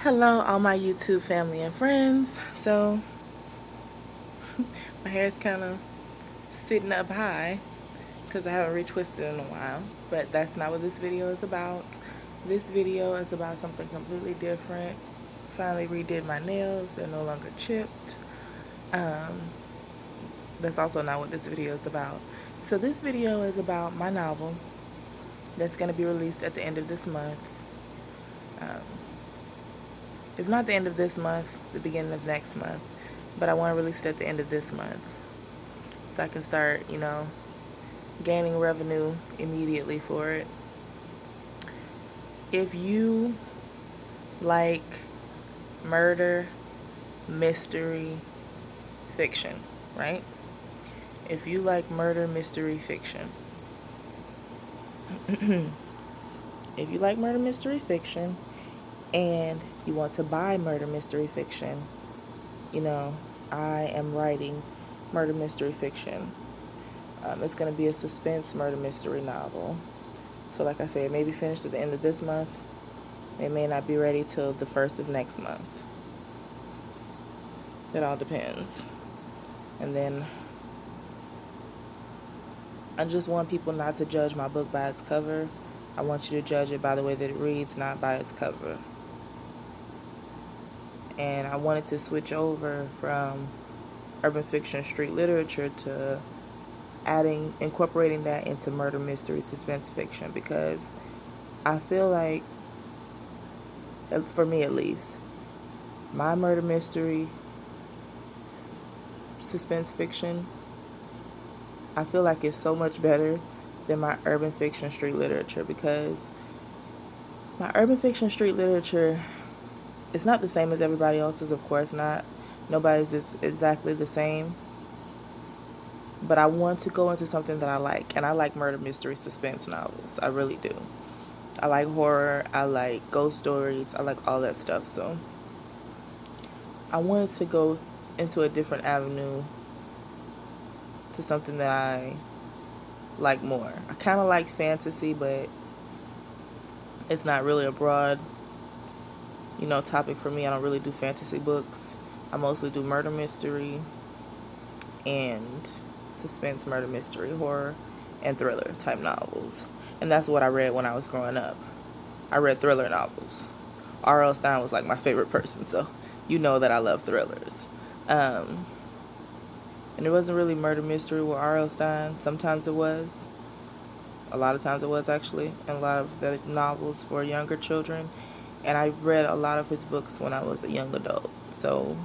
Hello, all my YouTube family and friends. So, my hair is kind of sitting up high because I haven't retwisted in a while. But that's not what this video is about. This video is about something completely different. Finally redid my nails, they're no longer chipped. That's also not what this video is about. So, this video is about my novel that's going to be released at the end of this month. If not the end of this month, the beginning of next month. But I want to release it at the end of this month so I can start, gaining revenue immediately for it. If you like murder, mystery, fiction, right? If you like murder, mystery, fiction, if you like murder, mystery, fiction, and you want to buy murder, mystery, fiction, I am writing murder, mystery, fiction. It's going to be a suspense murder mystery novel. So like I said, it may be finished at the end of this month. It may not be ready till the first of next month. It all depends. And then I just want people not to judge my book by its cover. I want you to judge it by the way that it reads, not by its cover. And I wanted to switch over from urban fiction street literature to incorporating that into murder mystery suspense fiction, because I feel like, for me at least, my murder mystery suspense fiction, I feel like it's so much better than my urban fiction street literature, because my urban fiction street literature, it's not the same as everybody else's, of course not. Nobody's is exactly the same. But I want to go into something that I like, and I like murder mystery suspense novels. I really do. I like horror, I like ghost stories, I like all that stuff. So I wanted to go into a different avenue, to something that I like more. I kind of like fantasy, but it's not really a broad, topic for me. I don't really do fantasy books. I mostly do murder mystery and suspense, murder mystery, horror, and thriller type novels. And that's what I read when I was growing up. I read thriller novels. R.L. Stine was like my favorite person, so you know that I love thrillers. And it wasn't really murder mystery with R.L. Stine. Sometimes it was. A lot of times it was, actually. And a lot of the novels for younger children. And I read a lot of his books when I was a young adult. So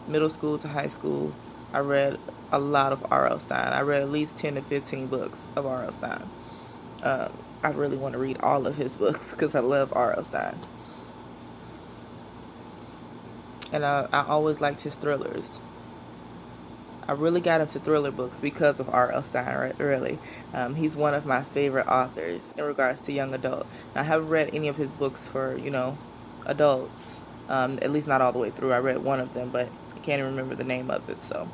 middle school to high school, I read a lot of R.L. Stine. I read at least 10 to 15 books of R.L. Stine. I really want to read all of his books because I love R.L. Stine. And I always liked his thrillers. I really got into thriller books because of R.L. Stine, really. He's one of my favorite authors in regards to young adult. Now, I haven't read any of his books for, adults. At least not all the way through. I read one of them, but I can't even remember the name of it. So,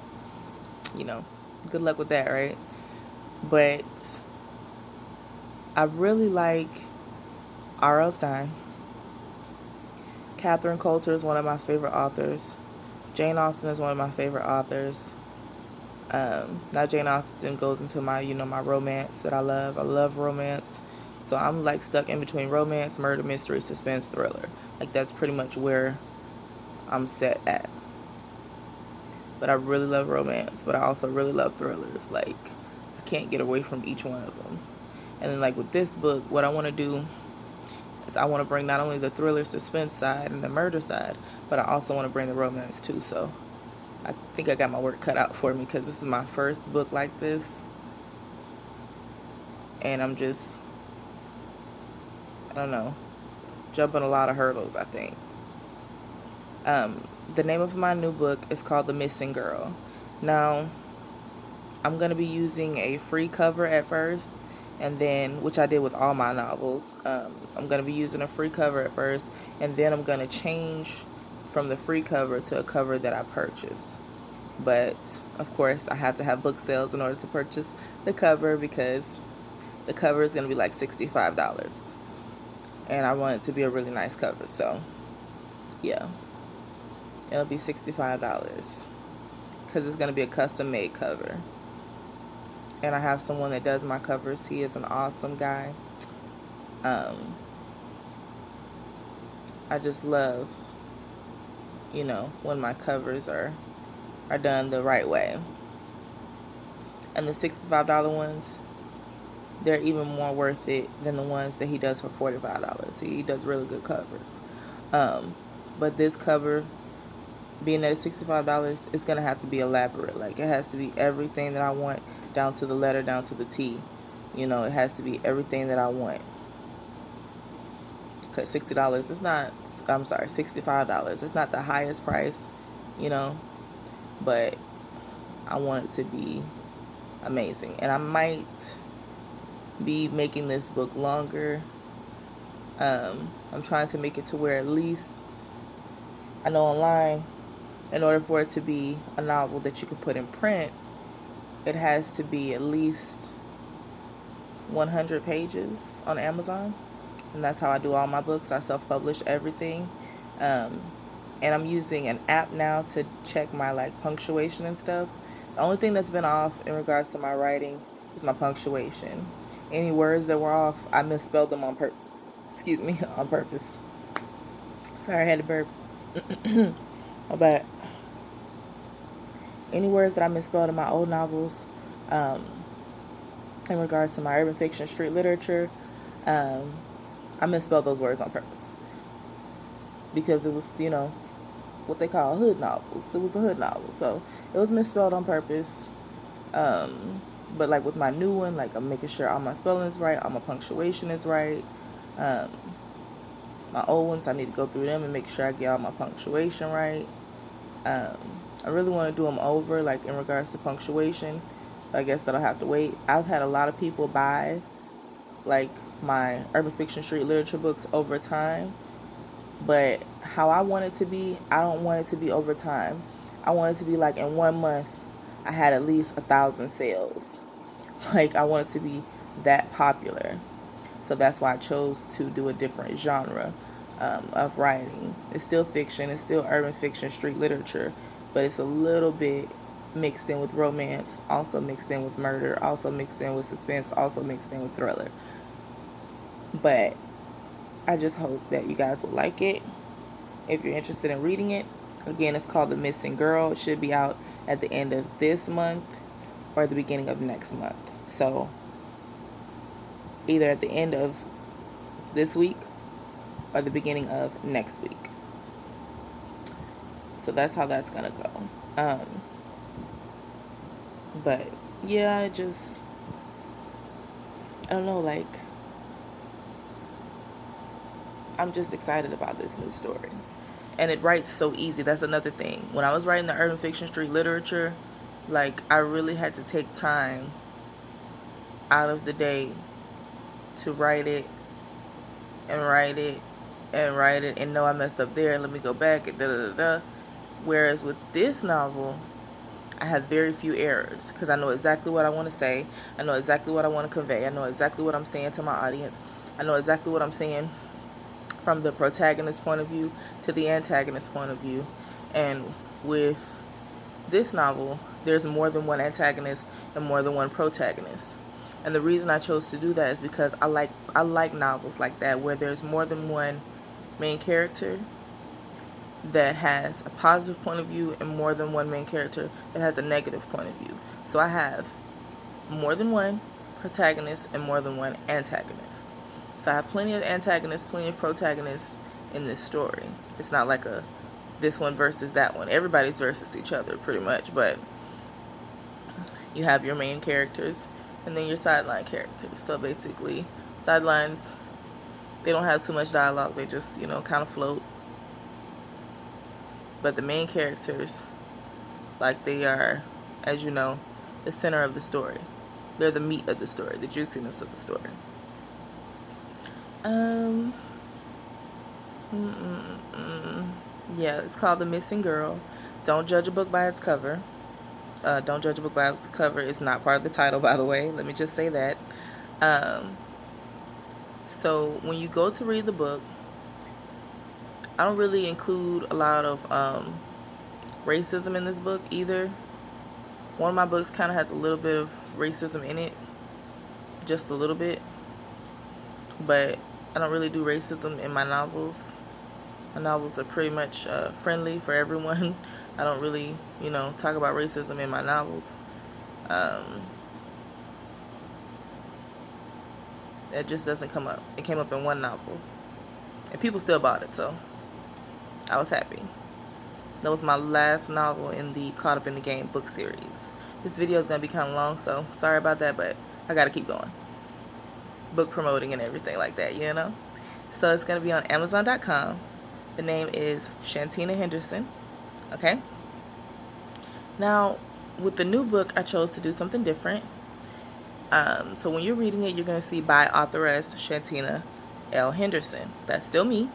good luck with that, right? But I really like R.L. Stine. Catherine Coulter is one of my favorite authors. Jane Austen is one of my favorite authors. Now Jane Austen goes into my, my romance that I love. I love romance. So I'm like stuck in between romance, murder, mystery, suspense, thriller. Like that's pretty much where I'm set at. But I really love romance, but I also really love thrillers. Like I can't get away from each one of them. And then like with this book, what I want to do is I want to bring not only the thriller suspense side and the murder side, but I also want to bring the romance too. So I think I got my work cut out for me because this is my first book like this. And I'm just, I don't know, jumping a lot of hurdles, I think. The name of my new book is called The Missing Girl. Now, I'm going to be using a free cover at first, and then, which I did with all my novels. I'm going to be using a free cover at first, and then I'm going to change from the free cover to a cover that I purchase. But, of course, I had to have book sales in order to purchase the cover because the cover is going to be like $65. And I want it to be a really nice cover, so Yeah, it'll be $65 because it's going to be a custom made cover. And I have someone that does my covers. He is an awesome guy. Um, I just love, when my covers are done the right way. And the $65 ones, they're even more worth it than the ones that he does for $45. He does really good covers. But this cover, being at $65, it's going to have to be elaborate. Like, it has to be everything that I want, down to the letter, down to the T. It has to be everything that I want. Because $60 is not, I'm sorry, $65. It's not the highest price, but I want it to be amazing. And I might be making this book longer. I'm trying to make it to where at least, I know online, in order for it to be a novel that you can put in print, it has to be at least 100 pages on Amazon. And that's how I do all my books. I self-publish everything. And I'm using an app now to check my punctuation and stuff. The only thing that's been off in regards to my writing is my punctuation. Any words that were off, I misspelled them on purpose. Sorry, I had to burp. My bad. Any words that I misspelled in my old novels, in regards to my urban fiction street literature, I misspelled those words on purpose. Because it was, what they call hood novels. It was a hood novel. So it was misspelled on purpose. But with my new one, I'm making sure all my spelling is right, all my punctuation is right. My old ones, I need to go through them and make sure I get all my punctuation right. I really want to do them over, in regards to punctuation. I guess that'll have to wait. I've had a lot of people buy, my urban fiction street literature books over time. But how I want it to be, I don't want it to be over time. I want it to be in 1 month, I had at least 1,000 sales. I want it to be that popular. So that's why I chose to do a different genre of writing. It's still fiction, it's still urban fiction, street literature, but it's a little bit mixed in with romance, also mixed in with murder, also mixed in with suspense, also mixed in with thriller. But I just hope that you guys will like it. If you're interested in reading it, again, it's called The Missing Girl. It should be out at the end of this month or the beginning of next month. So either at the end of this week or the beginning of next week. So that's how that's gonna go. But yeah, I don't know, I'm just excited about this new story. And it writes so easy. That's another thing. When I was writing the urban fiction street literature, I really had to take time out of the day to write it and write it and write it and know I messed up there and let me go back and da-da-da-da. Whereas with this novel, I have very few errors because I know exactly what I want to say. I know exactly what I want to convey. I know exactly what I'm saying to my audience. I know exactly what I'm saying from the protagonist's point of view to the antagonist's point of view. And with this novel, there's more than one antagonist and more than one protagonist. And the reason I chose to do that is because I like novels like that where there's more than one main character that has a positive point of view and more than one main character that has a negative point of view. So I have more than one protagonist and more than one antagonist. So I have plenty of antagonists, plenty of protagonists in this story. It's not like this one versus that one. Everybody's versus each other pretty much, but you have your main characters and then your sideline characters. So basically, sidelines, they don't have too much dialogue. They just, kind of float. But the main characters, they are, as you know, the center of the story. They're the meat of the story, the juiciness of the story. Yeah, it's called The Missing Girl. Don't judge a book by its cover. Don't judge a book by its cover. It's not part of the title, by the way. Let me just say that. So when you go to read the book, I don't really include a lot of racism in this book either. One of my books kind of has a little bit of racism in it, just a little bit, but I don't really do racism in my novels. My novels are pretty much friendly for everyone. I don't really, talk about racism in my novels. It just doesn't come up. It came up in one novel, and people still bought it, so I was happy. That was my last novel in the Caught Up in the Game book series. This video is going to be kind of long, so sorry about that, but I got to keep going. Book promoting and everything like that, So it's going to be on Amazon.com. The name is Shantina Henderson. Okay? Now, with the new book, I chose to do something different. So when you're reading it, you're going to see by authoress Shantina L. Henderson. That's still me.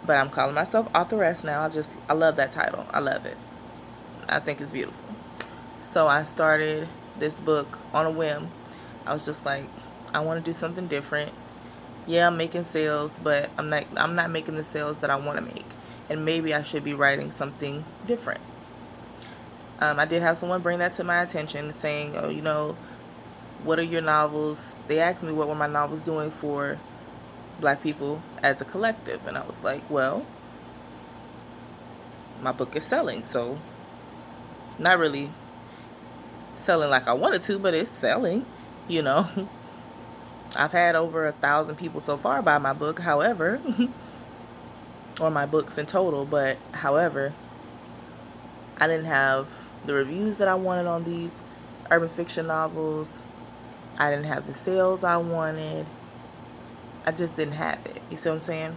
But I'm calling myself authoress now. I love that title. I love it. I think it's beautiful. So I started this book on a whim. I was just like, I want to do something different. Yeah, I'm making sales, but I'm not making the sales that I want to make. And maybe I should be writing something different. I did have someone bring that to my attention, saying, oh, what are your novels? They asked me what were my novels doing for Black people as a collective, and I was like, well, my book is selling, so not really selling like I wanted to, but it's selling. I've had over 1,000 people so far buy my book, however, or my books in total, but however, I didn't have the reviews that I wanted on these urban fiction novels. I didn't have the sales I wanted. I just didn't have it. You see what I'm saying?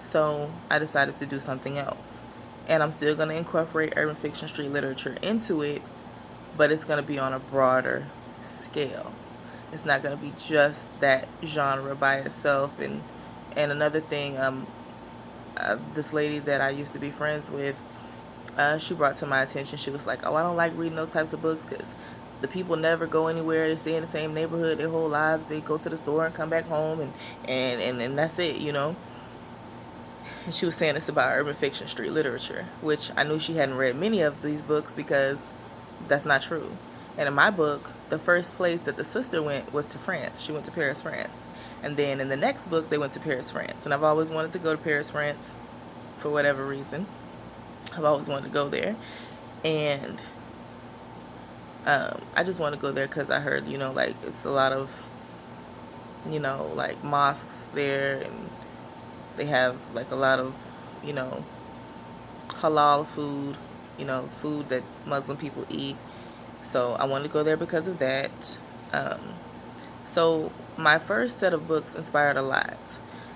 So I decided to do something else. And I'm still going to incorporate urban fiction street literature into it, but it's going to be on a broader scale. It's not going to be just that genre by itself. And another thing, this lady that I used to be friends with, she brought to my attention, she was like, oh, I don't like reading those types of books because the people never go anywhere. They stay in the same neighborhood their whole lives. They go to the store and come back home, and that's it, And she was saying it's about urban fiction street literature, which I knew she hadn't read many of these books because that's not true. And in my book, the first place that the sister went was to France. She went to Paris, France. And then in the next book, they went to Paris, France. And I've always wanted to go to Paris, France for whatever reason. I've always wanted to go there. And I just want to go there because I heard, it's a lot of, mosques there, and they have, a lot of, halal food, food that Muslim people eat. So I wanted to go there because of that. So my first set of books inspired a lot.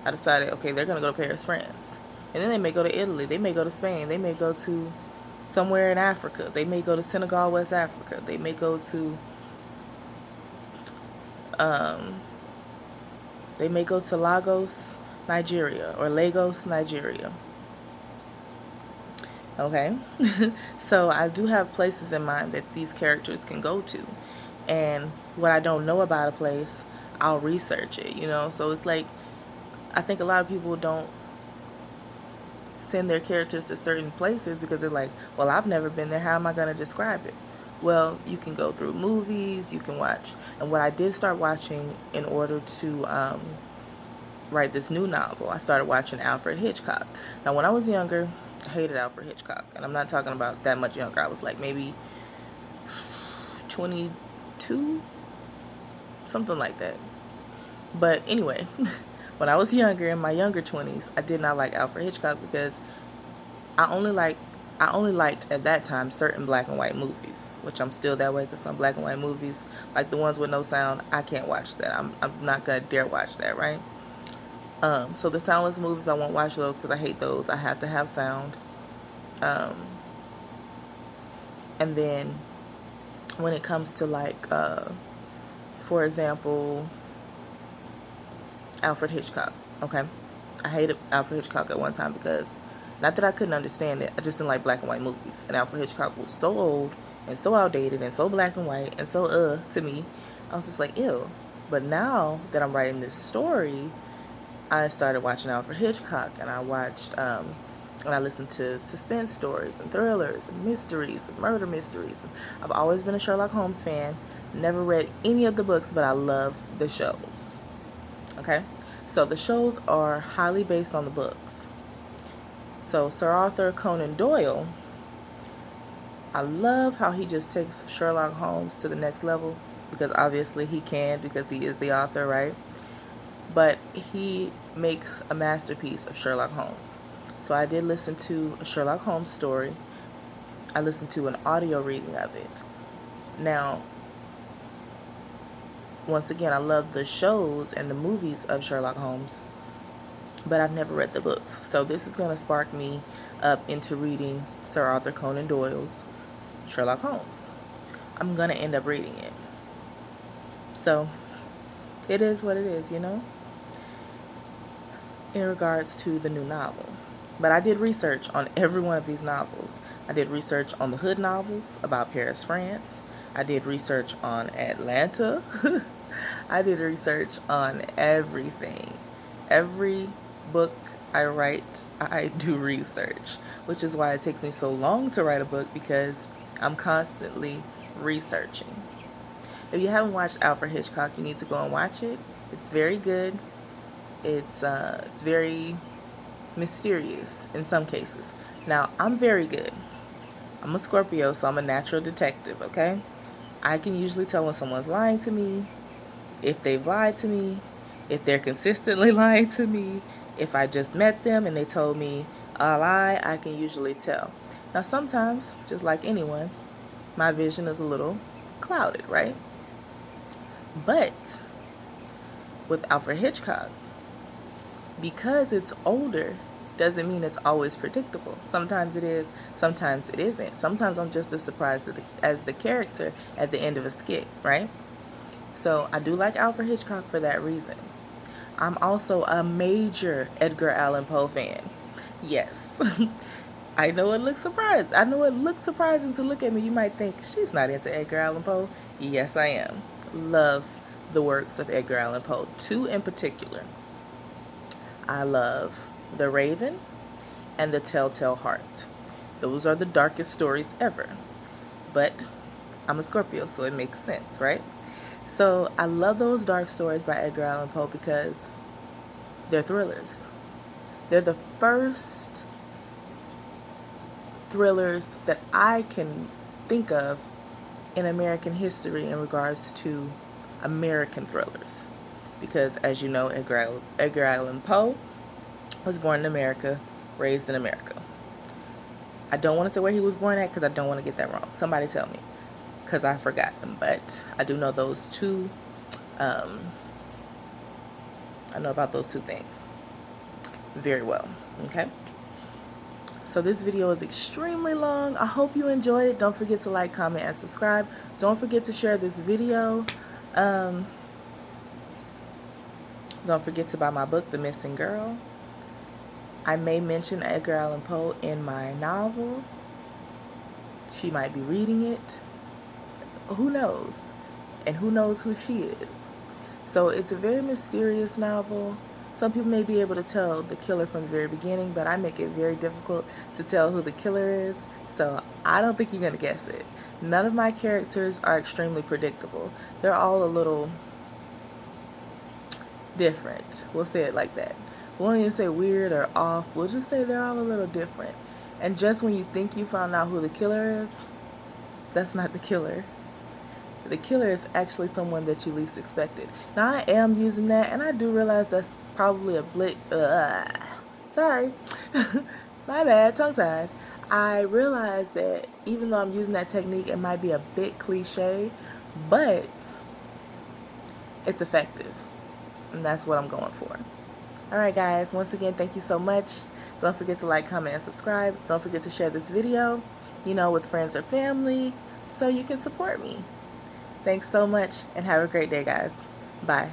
I decided, okay, they're going to go to Paris, France. And then they may go to Italy. They may go to Spain. They may go to somewhere in Africa. They may go to Senegal, West Africa. They may go to Lagos, Nigeria, or Lagos, Nigeria. Okay? So I do have places in mind that these characters can go to. And what I don't know about a place, I'll research it, So it's like, I think a lot of people don't send their characters to certain places because they're like, well, I've never been there. How am I going to describe it? Well, you can go through movies, you can watch. And what I did start watching in order to write this new novel, I started watching Alfred Hitchcock. Now, when I was younger, I hated Alfred Hitchcock. And I'm not talking about that much younger. I was like maybe 22, something like that. But anyway, when I was younger, in my younger 20s, I did not like Alfred Hitchcock because I only liked at that time certain black and white movies, which I'm still that way because some black and white movies, like the ones with no sound, I can't watch that. I'm not going to dare watch that, right? So the soundless movies, I won't watch those because I hate those. I have to have sound. And then when it comes to for example, Alfred Hitchcock, okay? I hated Alfred Hitchcock at one time because, not that I couldn't understand it, I just didn't like black and white movies. And Alfred Hitchcock was so old and so outdated and so black and white and so to me. I was just like, ew. But now that I'm writing this story, I started watching Alfred Hitchcock, and I watched and I listened to suspense stories and thrillers and mysteries and murder mysteries. And I've always been a Sherlock Holmes fan. Never read any of the books, but I love the shows. Okay? So the shows are highly based on the books. So Sir Arthur Conan Doyle, I love how he just takes Sherlock Holmes to the next level, because obviously he can, because he is the author, right? But he makes a masterpiece of Sherlock Holmes. So I did listen to a Sherlock Holmes story. I listened to an audio reading of it. Now, once again, I love the shows and the movies of Sherlock Holmes, but I've never read the books. So this is going to spark me up into reading Sir Arthur Conan Doyle's Sherlock Holmes. I'm going to end up reading it. So it is what it is, you know, in regards to the new novel. But I did research on every one of these novels. I did research on the Hood novels about Paris, France. I did research on Atlanta. I did research on everything. Every book I write, I do research, which is why it takes me so long to write a book, because I'm constantly researching. If you haven't watched Alfred Hitchcock, you need to go and watch it. It's very good. It's very mysterious in some cases. Now, I'm very good. I'm a Scorpio, so I'm a natural detective, okay? I can usually tell when someone's lying to me, if they've lied to me, if they're consistently lying to me, if I just met them and they told me a lie, I can usually tell. Now, sometimes, just like anyone, my vision is a little clouded, right? But with Alfred Hitchcock, because it's older, doesn't mean it's always predictable. Sometimes it is, sometimes it isn't. Sometimes I'm just as surprised as the character at the end of a skit, right? So I do like Alfred Hitchcock for that reason. I'm also a major Edgar Allan Poe fan. Yes. I know it looks surprised. I know it looks surprising to look at me. You might think, she's not into Edgar Allan Poe. Yes, I am. Love the works of Edgar Allan Poe. Two in particular. I love The Raven and The Telltale Heart. Those are the darkest stories ever. But I'm a Scorpio, so it makes sense, right? So I love those dark stories by Edgar Allan Poe because they're thrillers. They're the first thrillers that I can think of in American history in regards to American thrillers. Because, as you know, Edgar Allan Poe was born in America, raised in America. I don't want to say where he was born at because I don't want to get that wrong. Somebody tell me, because I forgot them. But I do know those two. I know about those two things very well. Okay. So this video is extremely long. I hope you enjoyed it. Don't forget to like, comment, and subscribe. Don't forget to share this video. Don't forget to buy my book, The Missing Girl. I may mention Edgar Allan Poe in my novel. She might be reading it. Who knows? And who knows who she is? So it's a very mysterious novel. Some people may be able to tell the killer from the very beginning, but I make it very difficult to tell who the killer is. So I don't think you're going to guess it. None of my characters are extremely predictable. They're all a little different. We'll say it like that. We won't even say weird or off. We'll just say they're all a little different. And just when you think you found out who the killer is, that's not the killer. The killer is actually someone that you least expected. Now, I am using that, and I do realize that's probably a bit, sorry. My bad, tongue-tied. I realize that even though I'm using that technique, it might be a bit cliche, but it's effective. And that's what I'm going for. Alright guys, once again, thank you so much. Don't forget to like, comment, and subscribe. Don't forget to share this video, with friends or family, so you can support me. Thanks so much, and have a great day, guys. Bye.